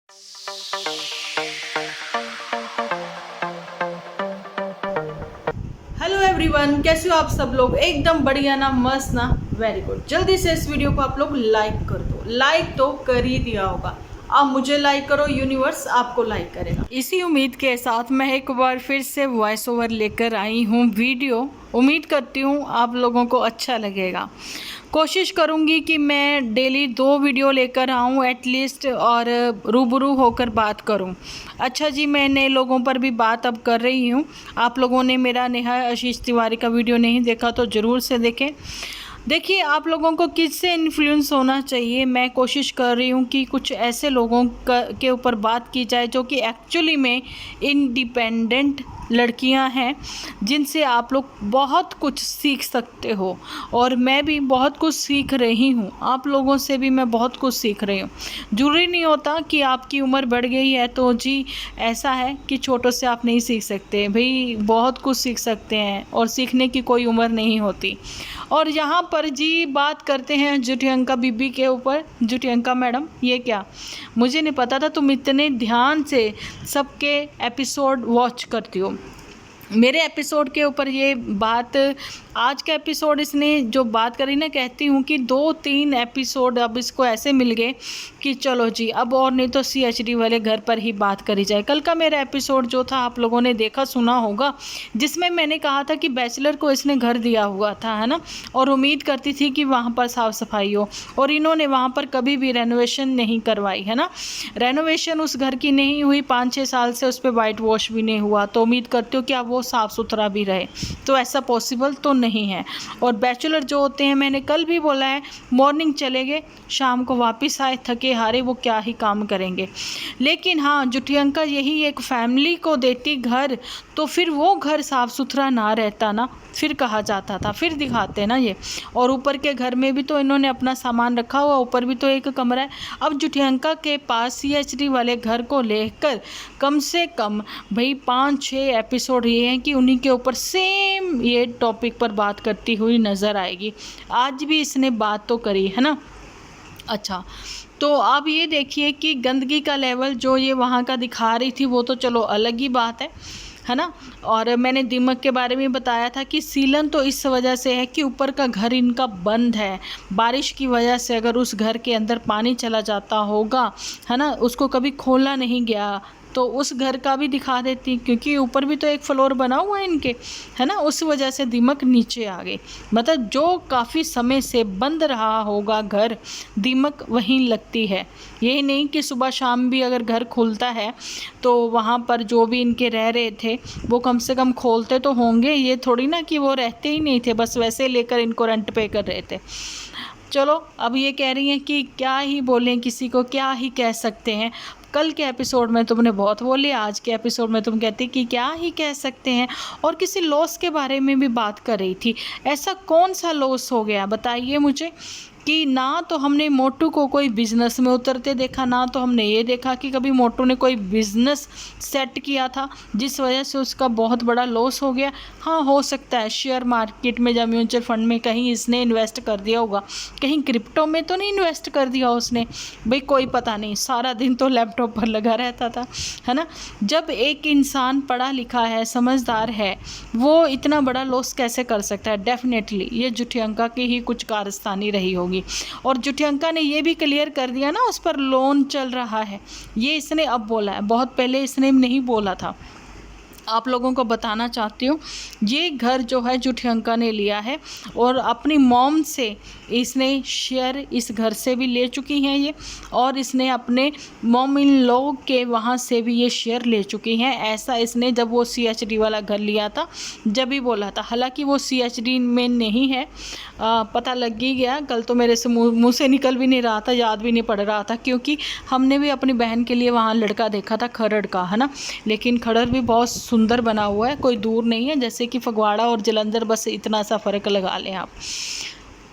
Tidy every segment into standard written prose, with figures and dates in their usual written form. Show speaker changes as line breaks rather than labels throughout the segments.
Hello everyone, कैसे हो आप सब लोग। एकदम बढ़िया ना, मस्त ना, वेरी गुड। जल्दी से इस वीडियो को आप लोग लाइक कर दो। लाइक तो कर ही दिया होगा, आप मुझे लाइक करो, यूनिवर्स आपको लाइक करेगा। इसी उम्मीद के साथ मैं एक बार फिर से वॉइस ओवर लेकर आई हूँ वीडियो। उम्मीद करती हूँ आप लोगों को अच्छा लगेगा। कोशिश करूँगी कि मैं डेली 2 वीडियो लेकर आऊँ एटलीस्ट, और रूबरू होकर बात करूँ। अच्छा जी, मैं नए लोगों पर भी बात अब कर रही हूँ। आप लोगों ने मेरा नेहा आशीष तिवारी का वीडियो नहीं देखा तो ज़रूर से देखें। देखिए, आप लोगों को किससे इन्फ्लुएंस होना चाहिए, मैं कोशिश कर रही हूँ कि कुछ ऐसे लोगों के ऊपर बात की जाए जो कि एक्चुअली में इंडिपेंडेंट लड़कियां हैं, जिनसे आप लोग बहुत कुछ सीख सकते हो। और मैं भी बहुत कुछ सीख रही हूँ, आप लोगों से भी मैं बहुत कुछ सीख रही हूँ। ज़रूरी नहीं होता कि आपकी उम्र बढ़ गई है तो जी ऐसा है कि छोटों से आप नहीं सीख सकते। भाई बहुत कुछ सीख सकते हैं और सीखने की कोई उम्र नहीं होती। और यहाँ पर जी बात करते हैं जुटियंका बीबी के ऊपर। जुटियंका मैडम, ये क्या, मुझे नहीं पता था तुम इतने ध्यान से सबके एपिसोड वॉच करती हो। मेरे एपिसोड के ऊपर ये बात, आज का एपिसोड इसने जो बात करी ना, कहती हूँ कि 2-3 एपिसोड अब इसको ऐसे मिल गए कि चलो जी अब और नहीं तो CHD वाले घर पर ही बात करी जाए। कल का मेरा एपिसोड जो था आप लोगों ने देखा सुना होगा, जिसमें मैंने कहा था कि बैचलर को इसने घर दिया हुआ था, है ना, और उम्मीद करती थी कि वहाँ पर साफ़ सफाई हो, और इन्होंने वहाँ पर कभी भी रेनोवेशन नहीं करवाई, है ना। रेनोवेशन उस घर की नहीं हुई, 5-6 साल से उस पर वाइट वॉश भी नहीं हुआ, तो उम्मीद करती हूँ कि अब वो साफ़ सुथरा भी रहे। तो ऐसा पॉसिबल तो नहीं है। और बैचलर जो होते हैं, मैंने कल भी बोला है, मॉर्निंग चले गए, शाम को वापस आए थके हारे, वो क्या ही काम करेंगे। लेकिन हाँ, जुटियंका यही एक फैमिली को देती घर, तो फिर वो घर साफ़ सुथरा ना रहता ना, फिर कहा जाता था, फिर दिखाते ना ये। और ऊपर के घर में भी तो इन्होंने अपना सामान रखा हुआ, ऊपर भी तो एक कमरा है। अब जुटियंका के पास CHD वाले घर को लेकर कम से कम भाई 5-6 एपिसोड ये हैं कि उन्हीं के ऊपर सेम ये टॉपिक पर बात करती हुई नज़र आएगी। आज भी इसने बात तो करी है ना। अच्छा, तो आप ये देखिए कि गंदगी का लेवल जो ये वहाँ का दिखा रही थी वो तो चलो अलग ही बात है ना। और मैंने दीमक के बारे में बताया था कि सीलन तो इस वजह से है कि ऊपर का घर इनका बंद है। बारिश की वजह से अगर उस घर के अंदर पानी चला जाता होगा, है ना, उसको कभी खोला नहीं गया, तो उस घर का भी दिखा देती, क्योंकि ऊपर भी तो एक फ्लोर बना हुआ है इनके, है ना, उस वजह से दीमक नीचे आ गई। मतलब जो काफ़ी समय से बंद रहा होगा घर, दीमक वहीं लगती है। यही नहीं कि सुबह शाम भी अगर घर खुलता है तो वहाँ पर जो भी इनके रह रहे थे वो कम से कम खोलते तो होंगे। ये थोड़ी ना कि वो रहते ही नहीं थे, बस वैसे लेकर इनको रेंट पे कर रहे थे। चलो, अब ये कह रही हैं कि क्या ही बोलें, किसी को क्या ही कह सकते हैं। कल के एपिसोड में तुमने बहुत बोले, आज के एपिसोड में तुम कहते कि क्या ही कह सकते हैं। और किसी लॉस के बारे में भी बात कर रही थी। ऐसा कौन सा लॉस हो गया बताइए मुझे, कि ना तो हमने मोटू को कोई बिजनेस में उतरते देखा, ना तो हमने ये देखा कि कभी मोटू ने कोई बिजनेस सेट किया था जिस वजह से उसका बहुत बड़ा लॉस हो गया। हाँ, हो सकता है शेयर मार्केट में या म्यूचुअल फंड में कहीं इसने इन्वेस्ट कर दिया होगा, कहीं क्रिप्टो में तो नहीं इन्वेस्ट कर दिया उसने, भाई कोई पता नहीं, सारा दिन तो लैपटॉप पर लगा रहता था, है ना। जब एक इंसान पढ़ा लिखा है, समझदार है, वो इतना बड़ा लॉस कैसे कर सकता है। डेफिनेटली ये जुटियंका की ही कुछ कारस्तानी रही होगी। और जुटियंका ने ये भी क्लियर कर दिया ना, उस पर लोन चल रहा है, ये इसने अब बोला है, बहुत पहले इसने नहीं बोला था। आप लोगों को बताना चाहती हूँ, ये घर जो है जुटियंका ने लिया है, और अपनी मॉम से इसने शेयर इस घर से भी ले चुकी हैं ये, और इसने अपने मॉम इन लॉ के वहाँ से भी ये शेयर ले चुकी हैं। ऐसा इसने जब वो CHD वाला घर लिया था जब ही बोला था। हालांकि वो CHD में नहीं है, पता लग ही गया। कल तो मेरे से मुँह से निकल भी नहीं रहा था, याद भी नहीं पड़ रहा था, क्योंकि हमने भी अपनी बहन के लिए वहाँ लड़का देखा था खरड़ का, है ना। लेकिन खरड़ भी बहुत सुंदर बना हुआ है, कोई दूर नहीं है, जैसे कि फगवाड़ा और जलंधर, बस इतना सा फ़र्क लगा लें आप।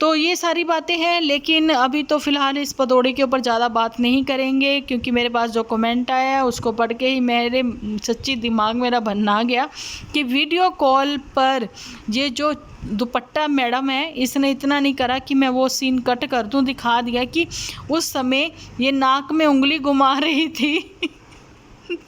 तो ये सारी बातें हैं, लेकिन अभी तो फ़िलहाल इस पतौड़े के ऊपर ज़्यादा बात नहीं करेंगे, क्योंकि मेरे पास जो कमेंट आया है उसको पढ़ के ही मेरे सच्ची दिमाग मेरा भन्ना गया कि वीडियो कॉल पर ये जो दुपट्टा मैडम है इसने इतना नहीं करा कि मैं वो सीन कट कर दूं, दिखा दिया कि उस समय ये नाक में उंगली घुमा रही थी।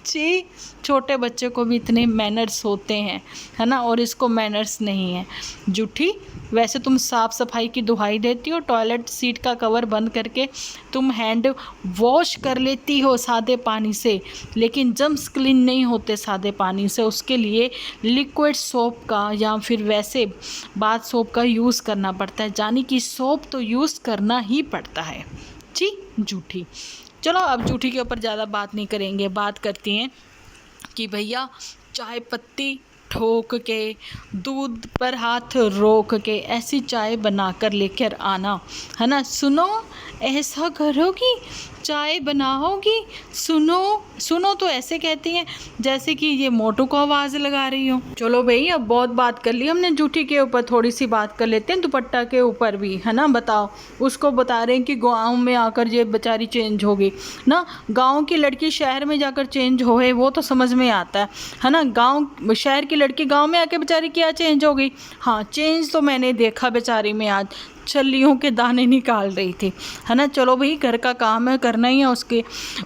जी, छोटे बच्चे को भी इतने मैनर्स होते हैं, है ना, और इसको मैनर्स नहीं है। जूठी, वैसे तुम साफ़ सफाई की दुहाई देती हो, टॉयलेट सीट का कवर बंद करके तुम हैंड वॉश कर लेती हो सादे पानी से, लेकिन जम्स क्लीन नहीं होते सादे पानी से, उसके लिए लिक्विड सोप का या फिर वैसे बाथ सोप का यूज़ करना पड़ता है, यानी कि सोप तो यूज़ करना ही पड़ता है। जी जूठी। चलो अब जूठी के ऊपर ज़्यादा बात नहीं करेंगे, बात करती हैं कि भैया चाय पत्ती ठोक के, दूध पर हाथ रोक के ऐसी चाय बनाकर लेकर आना, है ना। सुनो ऐसा करोगी, चाय बनाओगी, सुनो सुनो तो ऐसे कहती हैं जैसे कि ये मोटू को आवाज़ लगा रही हो। चलो भाई, अब बहुत बात कर ली हमने जूठी के ऊपर, थोड़ी सी बात कर लेते हैं दुपट्टा के ऊपर भी, है ना। बताओ, उसको बता रहे हैं कि गाँव में आकर ये बेचारी चेंज होगी ना। गाँव की लड़की शहर में जाकर चेंज होए वो तो समझ में आता है ना। गाँव शहर की लड़की गाँव में आके बेचारी क्या चेंज हो गई। हाँ, चेंज तो मैंने देखा बेचारी में, आज छल्लियों के दाने निकाल रही थी, है ना। चलो भाई, घर का काम है, करना ही है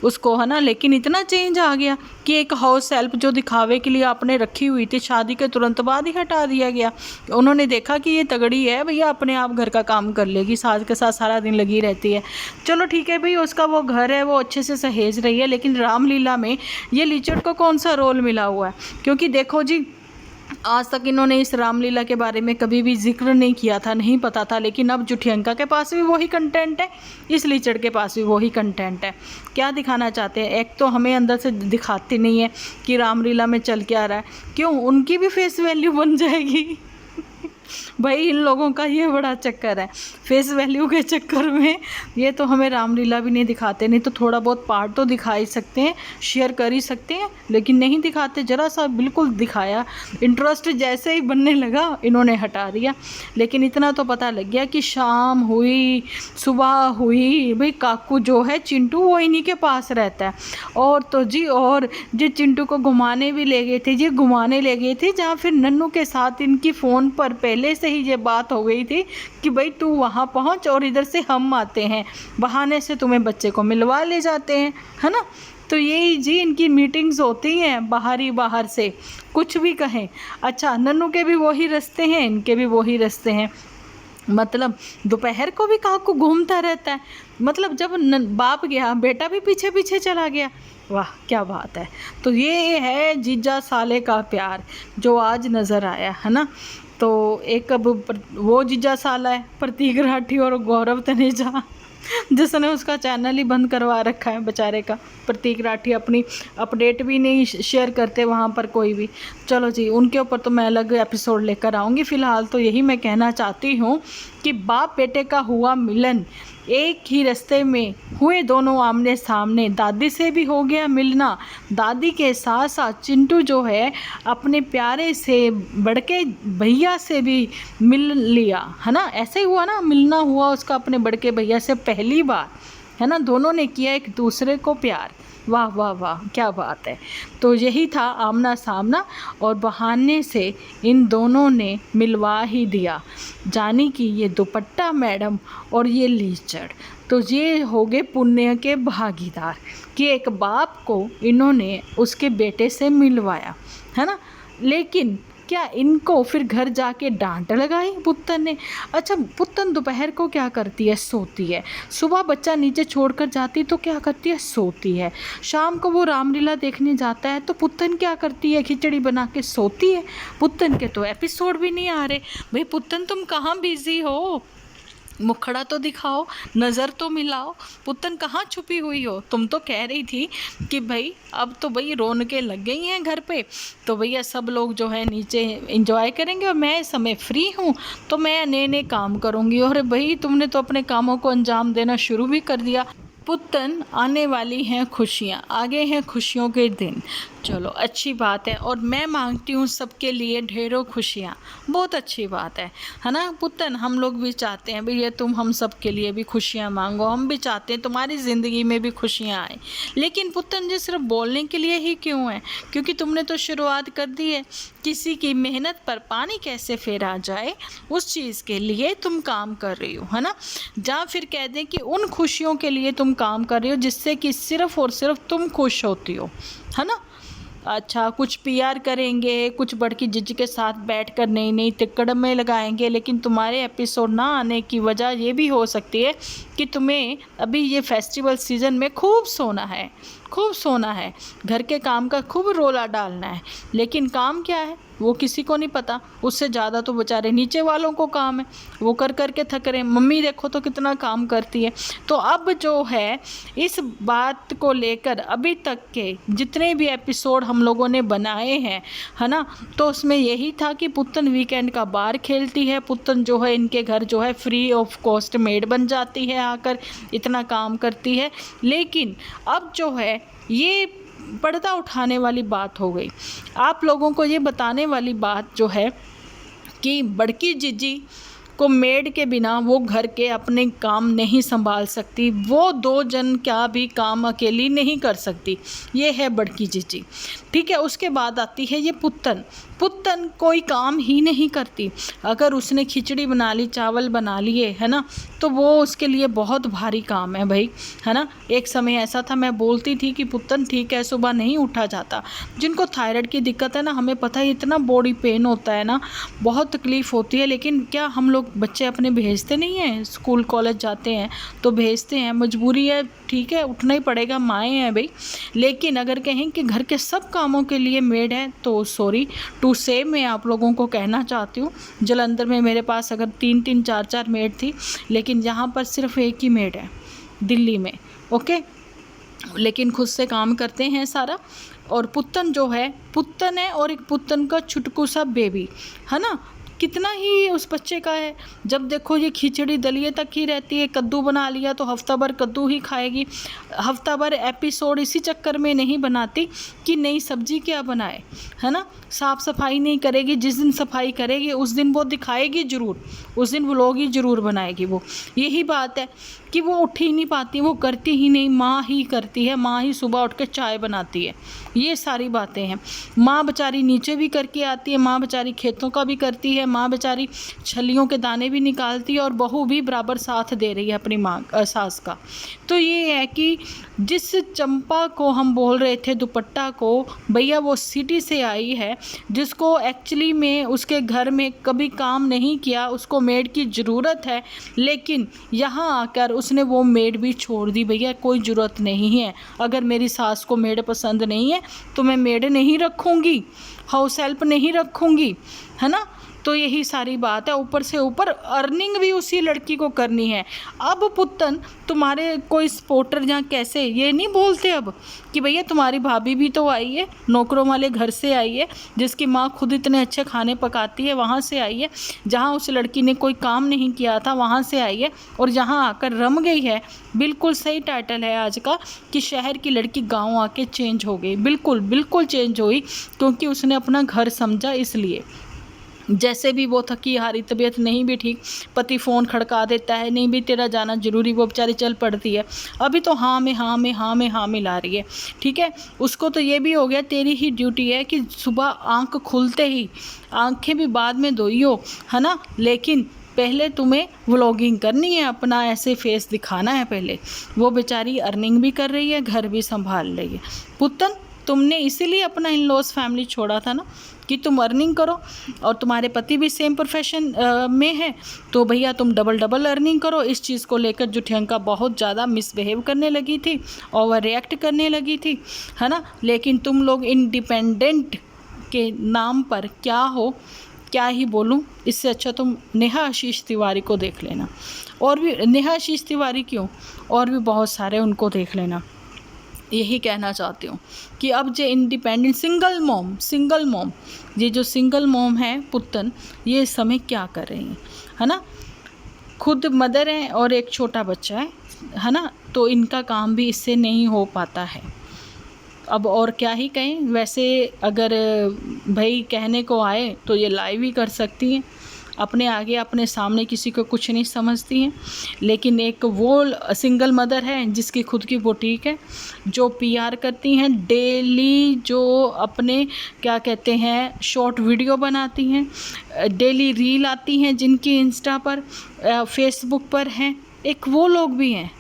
उसको, है ना। लेकिन इतना चेंज आ गया कि एक हाउस हेल्प जो दिखावे के लिए आपने रखी हुई थी, शादी के तुरंत बाद ही हटा दिया गया। उन्होंने देखा कि ये तगड़ी है भैया, अपने आप घर का काम कर लेगी, सास के साथ सारा दिन लगी रहती है। चलो ठीक है भाई, उसका वो घर है, वो अच्छे से सहेज रही है, लेकिन रामलीला में ये लीचड़ को कौन सा रोल मिला हुआ है। क्योंकि देखो जी, आज तक इन्होंने इस रामलीला के बारे में कभी भी जिक्र नहीं किया था, नहीं पता था, लेकिन अब जुठियंका के पास भी वही कंटेंट है, इस लीचड़ के पास भी वही कंटेंट है। क्या दिखाना चाहते हैं, एक तो हमें अंदर से दिखाते नहीं है कि रामलीला में चल के आ रहा है, क्यों उनकी भी फेस वैल्यू बन जाएगी। भाई इन लोगों का ये बड़ा चक्कर है, फेस वैल्यू के चक्कर में ये तो हमें रामलीला भी नहीं दिखाते। नहीं तो थोड़ा बहुत पार्ट तो दिखा ही सकते हैं, शेयर कर ही सकते हैं, लेकिन नहीं दिखाते। ज़रा सा बिल्कुल दिखाया, इंटरेस्ट जैसे ही बनने लगा इन्होंने हटा दिया। लेकिन इतना तो पता लग गया कि शाम हुई, सुबह हुई, भाई काकू जो है चिंटू वो इन्हीं के पास रहता है। और तो जी, और जो चिंटू को घुमाने भी ले गए थे, ये घुमाने ले गए थे जहाँ फिर नन्नू के साथ इनकी फ़ोन पर पहले से ही ये बात हो गई थी कि भाई तू वहाँ पहुँच और इधर से हम आते हैं, बहाने से तुम्हें बच्चे को मिलवा ले जाते हैं, है ना। तो यही जी इनकी मीटिंग्स होती हैं बाहर से, कुछ भी कहें। अच्छा, नन्नू के भी वही रास्ते हैं, इनके भी वही रास्ते हैं। मतलब दोपहर को भी काकू घूमता रहता है, मतलब जब बाप गया बेटा भी पीछे पीछे चला गया। वाह क्या बात है। तो ये है जीजा साले का प्यार जो आज नज़र आया, है ना। तो एक अब वो जीजा साला है प्रतीक राठी और गौरव तनेजा, जिसने उसका चैनल ही बंद करवा रखा है बेचारे का। प्रतीक राठी अपनी अपडेट भी नहीं शेयर करते वहाँ पर कोई भी। चलो जी, उनके ऊपर तो मैं अलग एपिसोड लेकर आऊँगी। फ़िलहाल तो यही मैं कहना चाहती हूँ कि बाप बेटे का हुआ मिलन, एक ही रास्ते में हुए दोनों आमने सामने। दादी से भी हो गया मिलना, दादी के साथ साथ चिंटू जो है अपने प्यारे से बड़के भैया से भी मिल लिया, है ना। ऐसे ही हुआ ना, मिलना हुआ उसका अपने बड़के भैया से पहली बार, है ना। दोनों ने किया एक दूसरे को प्यार। वाह वाह वाह क्या बात है। तो यही था आमना सामना, और बहाने से इन दोनों ने मिलवा ही दिया, जानी कि ये दुपट्टा मैडम और ये लीचड़। तो ये हो गए पुण्य के भागीदार कि एक बाप को इन्होंने उसके बेटे से मिलवाया, है ना। लेकिन क्या इनको फिर घर जाके डांट लगाई पुत्तन ने। अच्छा, पुत्तन दोपहर को क्या करती है, सोती है। सुबह बच्चा नीचे छोड़कर जाती तो क्या करती है, सोती है। शाम को वो रामलीला देखने जाता है तो पुत्तन क्या करती है, खिचड़ी बना के सोती है। पुत्तन के तो एपिसोड भी नहीं आ रहे। भाई पुत्तन तुम कहाँ बिजी हो, मुखड़ा तो दिखाओ, नज़र तो मिलाओ, पुत्तन कहाँ छुपी हुई हो। तुम तो कह रही थी कि भाई अब तो भाई रौनकें लग गई हैं घर पे, तो भैया सब लोग जो है नीचे एंजॉय करेंगे और मैं इस समय फ्री हूँ तो मैं नए नए काम करूँगी। और भाई तुमने तो अपने कामों को अंजाम देना शुरू भी कर दिया। पुत्तन आने वाली हैं खुशियाँ, आगे हैं खुशियों के दिन। चलो अच्छी बात है, और मैं मांगती हूँ सबके लिए ढेरों खुशियाँ, बहुत अच्छी बात है ना पुत्तन। हम लोग भी चाहते हैं भैया तुम हम सब के लिए भी खुशियाँ मांगो, हम भी चाहते हैं तुम्हारी ज़िंदगी में भी खुशियाँ आए। लेकिन पुत्तन जी सिर्फ बोलने के लिए ही क्यों है? क्योंकि तुमने तो शुरुआत कर दी है। किसी की मेहनत पर पानी कैसे फेरा जाए, उस चीज़ के लिए तुम काम कर रही हो, है ना। या फिर कह दें कि उन खुशियों के लिए तुम काम कर रही हो जिससे कि सिर्फ और सिर्फ तुम खुश होती हो, है ना। अच्छा, कुछ पीआर करेंगे, कुछ बड़की जिज्ज के साथ बैठकर नई नई तिकड़में लगाएंगे, लेकिन तुम्हारे एपिसोड ना आने की वजह ये भी हो सकती है कि तुम्हें अभी ये फेस्टिवल सीज़न में खूब सोना है, खूब सोना है, घर के काम का खूब रोला डालना है। लेकिन काम क्या है वो किसी को नहीं पता, उससे ज़्यादा तो बेचारे नीचे वालों को काम है, वो कर कर के थक रहे हैं। मम्मी देखो तो कितना काम करती है। तो अब जो है इस बात को लेकर अभी तक के जितने भी एपिसोड हम लोगों ने बनाए हैं, है ना, तो उसमें यही था कि पुत्तन वीकेंड का बार खेलती है, पुत्तन जो है इनके घर जो है फ्री ऑफ कॉस्ट मेड बन जाती है, आकर इतना काम करती है। लेकिन अब जो है ये पर्दा उठाने वाली बात हो गई, आप लोगों को ये बताने वाली बात जो है कि बड़की जीजी को मेड के बिना वो घर के अपने काम नहीं संभाल सकती, वो 2 जन क्या भी काम अकेली नहीं कर सकती, ये है बड़की जीजी। ठीक है, उसके बाद आती है ये पुत्तन। पुत्तन कोई काम ही नहीं करती। अगर उसने खिचड़ी बना ली, चावल बना लिए, है ना, तो वो उसके लिए बहुत भारी काम है भाई, है ना। एक समय ऐसा था मैं बोलती थी कि पुत्तन ठीक है सुबह नहीं उठा जाता, जिनको थायराइड की दिक्कत है ना, हमें पता है इतना बॉडी पेन होता है ना, बहुत तकलीफ़ होती है, लेकिन क्या हम लोग बच्चे अपने भेजते नहीं हैं, स्कूल कॉलेज जाते हैं तो भेजते हैं, मजबूरी है, ठीक है उठना ही पड़ेगा, माएँ हैं भाई। लेकिन अगर कहें कि घर के सब कामों के लिए मेड है तो सॉरी टू से मैं आप लोगों को कहना चाहती हूँ, जलंधर में मेरे पास अगर 3-3 4-4 मेड थी, लेकिन यहाँ पर सिर्फ एक ही मेड है दिल्ली में, ओके। लेकिन खुद से काम करते हैं सारा। और पुत्तन जो है, पुत्तन है और एक पुत्तन का छुटकू सा बेबी, है ना, कितना ही उस बच्चे का है। जब देखो ये खिचड़ी दलिए तक ही रहती है, कद्दू बना लिया तो हफ्ता भर कद्दू ही खाएगी, हफ्ता भर एपिसोड इसी चक्कर में नहीं बनाती कि नई सब्जी क्या बनाए, है ना। साफ़ सफाई नहीं करेगी, जिस दिन सफाई करेगी उस दिन वो दिखाएगी ज़रूर, उस दिन व्लॉग ही ज़रूर बनाएगी वो। यही बात है कि वो उठ ही नहीं पाती, वो करती ही नहीं, माँ ही करती है, माँ ही सुबह उठ के चाय बनाती है, ये सारी बातें हैं। माँ बेचारी नीचे भी करके आती है, माँ बेचारी खेतों का भी करती है, माँ बेचारी छलियों के दाने भी निकालती है, और बहू भी बराबर साथ दे रही है अपनी माँ सास का। तो ये है कि जिस चंपा को हम बोल रहे थे दुपट्टा को, भैया वो सिटी से आई है, जिसको एक्चुअली में उसके घर में कभी काम नहीं किया, उसको मेड की ज़रूरत है, लेकिन यहाँ आकर उसने वो मेड भी छोड़ दी। भैया कोई ज़रूरत नहीं है, अगर मेरी सास को मेड पसंद नहीं है तो मैं मेड नहीं रखूँगी, हाउस हेल्प नहीं रखूँगी, है ना। तो यही सारी बात है। ऊपर से ऊपर अर्निंग भी उसी लड़की को करनी है। अब पुत्तन तुम्हारे कोई सपोर्टर जहाँ कैसे ये नहीं बोलते अब कि भैया तुम्हारी भाभी भी तो आई है, नौकरों वाले घर से आई है, जिसकी माँ खुद इतने अच्छे खाने पकाती है, वहाँ से आई है, जहाँ उस लड़की ने कोई काम नहीं किया था वहाँ से आई है, और जहाँ आकर रम गई है। बिल्कुल सही टाइटल है आज का कि शहर की लड़की गाँव आके चेंज हो गई, बिल्कुल बिल्कुल चेंज हुई, क्योंकि उसने अपना घर समझा। इसलिए जैसे भी वो थकी हारी, तबीयत नहीं भी ठीक, पति फ़ोन खड़का देता है, नहीं भी तेरा जाना ज़रूरी, वो बेचारी चल पड़ती है। अभी तो हाँ में हाँ में हाँ में हाँ मिला रही है, ठीक है। उसको तो ये भी हो गया तेरी ही ड्यूटी है कि सुबह आंख खुलते ही, आंखें भी बाद में धोइयो, है ना, लेकिन पहले तुम्हें व्लॉगिंग करनी है, अपना ऐसे फेस दिखाना है पहले। वो बेचारी अर्निंग भी कर रही है, घर भी संभाल रही है। पुत्तन तुमने इसीलिए अपना इन लॉज फैमिली छोड़ा था ना, कि तुम अर्निंग करो, और तुम्हारे पति भी सेम प्रोफेशन में है, तो भैया तुम डबल अर्निंग करो। इस चीज़ को लेकर जुठियंका बहुत ज़्यादा मिसबिहेव करने लगी थी, ओवर रिएक्ट करने लगी थी, है ना। लेकिन तुम लोग इंडिपेंडेंट के नाम पर क्या ही बोलूँ, इससे अच्छा तुम नेहा आशीष तिवारी को देख लेना, और भी नेहा आशीष तिवारी क्यों, और भी बहुत सारे उनको देख लेना। यही कहना चाहती हूँ कि अब जो इंडिपेंडेंट सिंगल मॉम ये जो सिंगल मॉम है पुत्तन, ये इस समय क्या कर रही हैं, है ना। खुद मदर हैं और एक छोटा बच्चा है ना। तो इनका काम भी इससे नहीं हो पाता है। अब और क्या ही कहें, वैसे अगर भाई कहने को आए तो ये लाइव ही कर सकती हैं, अपने आगे अपने सामने किसी को कुछ नहीं समझती हैं। लेकिन एक वो सिंगल मदर है जिसकी खुद की बुटीक है, जो पीआर करती हैं डेली, जो अपने क्या कहते हैं शॉर्ट वीडियो बनाती हैं, डेली रील आती हैं जिनकी इंस्टा पर फेसबुक पर हैं। एक वो लोग भी हैं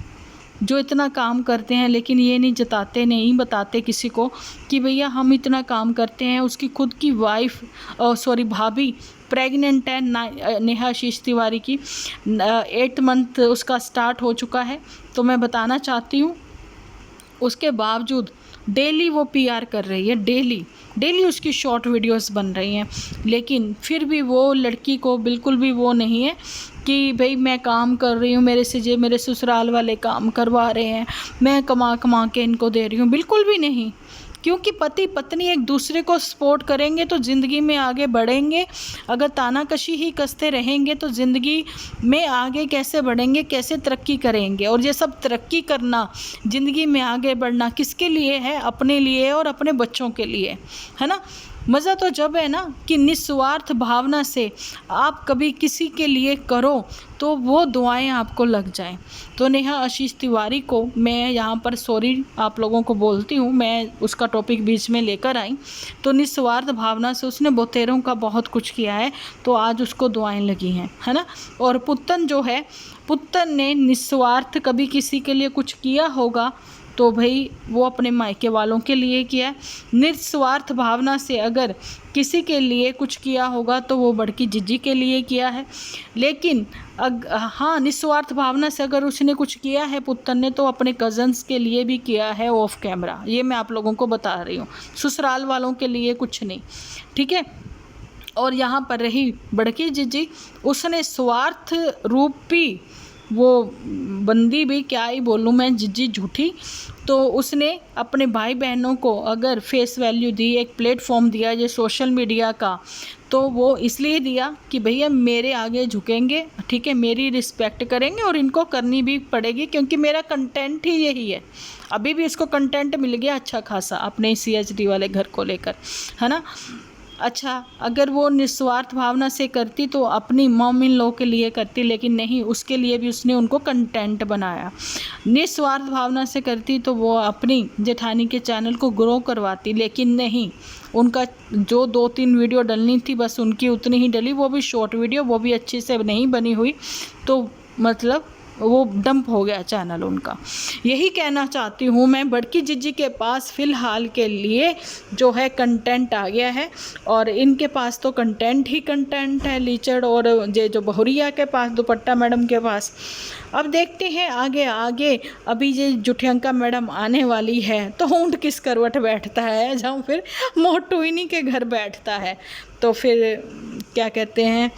जो इतना काम करते हैं, लेकिन ये नहीं बताते किसी को कि भैया हम इतना काम करते हैं। उसकी खुद की भाभी प्रेग्नेंट है, नेहा आशीष तिवारी की 8 मंथ उसका स्टार्ट हो चुका है। तो मैं बताना चाहती हूँ, उसके बावजूद डेली वो पीआर कर रही है, डेली उसकी शॉर्ट वीडियोस बन रही हैं। लेकिन फिर भी वो लड़की को बिल्कुल भी वो नहीं है कि भाई मैं काम कर रही हूँ, मेरे ससुराल वाले काम करवा रहे हैं, मैं कमा के इनको दे रही हूँ, बिल्कुल भी नहीं। क्योंकि पति पत्नी एक दूसरे को सपोर्ट करेंगे तो ज़िंदगी में आगे बढ़ेंगे। अगर तानाकशी ही कसते रहेंगे तो ज़िंदगी में आगे कैसे बढ़ेंगे, कैसे तरक्की करेंगे। और ये सब तरक्की करना, ज़िंदगी में आगे बढ़ना किसके लिए है? अपने लिए और अपने बच्चों के लिए, है ना। मज़ा तो जब है ना कि निस्वार्थ भावना से आप कभी किसी के लिए करो तो वो दुआएं आपको लग जाएं। तो नेहा आशीष तिवारी को मैं यहाँ पर सॉरी आप लोगों को बोलती हूँ, मैं उसका टॉपिक बीच में लेकर आई। तो निस्वार्थ भावना से उसने बहुतेरों का बहुत कुछ किया है, तो आज उसको दुआएं लगी हैं, है ना। और पुत्तन जो है, पुत्तन ने निस्वार्थ कभी किसी के लिए कुछ किया होगा तो भाई वो अपने मायके वालों के लिए किया है। निस्वार्थ भावना से अगर किसी के लिए कुछ किया होगा तो वो बड़की जिज्जी के लिए किया है। लेकिन हाँ, निस्वार्थ भावना से अगर उसने कुछ किया है पुत्तन ने, तो अपने कज़न्स के लिए भी किया है ऑफ कैमरा। ये मैं आप लोगों को बता रही हूँ, ससुराल वालों के लिए कुछ नहीं, ठीक है। और यहाँ पर रही बड़की जिज्जी, उसने स्वार्थ रूपी वो बंदी भी, क्या ही बोलूँ मैं, जिज्जी झूठी। तो उसने अपने भाई बहनों को अगर फेस वैल्यू दी, एक प्लेटफॉर्म दिया ये सोशल मीडिया का, तो वो इसलिए दिया कि भैया मेरे आगे झुकेंगे, ठीक है, मेरी रिस्पेक्ट करेंगे और इनको करनी भी पड़ेगी क्योंकि मेरा कंटेंट ही यही है। अभी भी इसको कंटेंट मिल गया अच्छा खासा अपने CHD वाले घर को लेकर, है ना। अच्छा, अगर वो निस्वार्थ भावना से करती तो अपनी मॉम इन लॉ के लिए करती, लेकिन नहीं, उसके लिए भी उसने उनको कंटेंट बनाया। निस्वार्थ भावना से करती तो वो अपनी जेठानी के चैनल को ग्रो करवाती, लेकिन नहीं, उनका जो 2-3 वीडियो डलनी थी बस उनकी उतनी ही डली, वो भी शॉर्ट वीडियो, वो भी अच्छे से नहीं बनी हुई, तो मतलब वो डंप हो गया चैनल उनका। यही कहना चाहती हूँ मैं, बड़की जिज्जी के पास फ़िलहाल के लिए जो है कंटेंट आ गया है, और इनके पास तो कंटेंट ही कंटेंट है, लीचड़ और जो बहुरिया के पास, दुपट्टा मैडम के पास। अब देखते हैं आगे आगे, अभी ये जुठियंका मैडम आने वाली है तो ऊँट किस करवट बैठता है, जहाँ फिर मोटू इन्हीं के घर बैठता है। तो फिर क्या कहते हैं,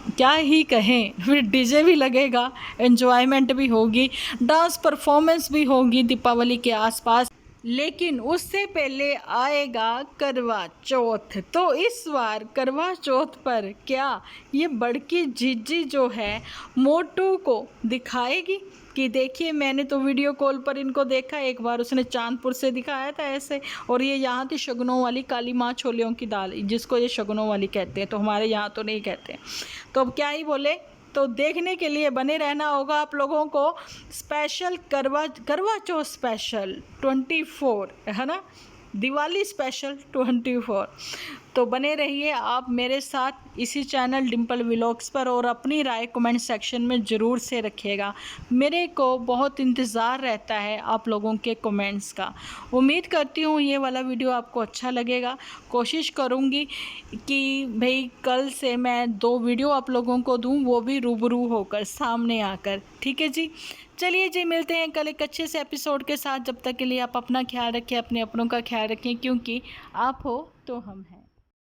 क्या ही कहें, फिर डीजे भी लगेगा, एंजॉयमेंट भी होगी, डांस परफॉर्मेंस भी होगी दीपावली के आसपास। लेकिन उससे पहले आएगा करवा चौथ। तो इस बार करवा चौथ पर क्या ये बड़की जिज्जी जो है मोटू को दिखाएगी कि देखिए मैंने तो वीडियो कॉल पर इनको देखा, एक बार उसने चांदपुर से दिखाया था ऐसे, और ये यहाँ थी शगुनों वाली काली माँ छोलियों की दाल, जिसको ये शगुनों वाली कहते हैं, तो हमारे यहाँ तो नहीं कहते। तो अब क्या ही बोले, तो देखने के लिए बने रहना होगा आप लोगों को। स्पेशल करवा चौथ स्पेशल 24, है ना, दिवाली स्पेशल 24। तो बने रहिए आप मेरे साथ इसी चैनल डिम्पल व्लॉग्स पर, और अपनी राय कमेंट सेक्शन में ज़रूर से रखिएगा। मेरे को बहुत इंतज़ार रहता है आप लोगों के कमेंट्स का। उम्मीद करती हूँ ये वाला वीडियो आपको अच्छा लगेगा। कोशिश करूँगी कि भाई कल से मैं 2 वीडियो आप लोगों को दूँ, वो भी रूबरू होकर, सामने आकर, ठीक है जी। चलिए जी, मिलते हैं कल एक अच्छे से एपिसोड के साथ। जब तक के लिए आप अपना ख्याल रखें, अपने अपनों का ख्याल रखें, क्योंकि आप हो तो हम हैं।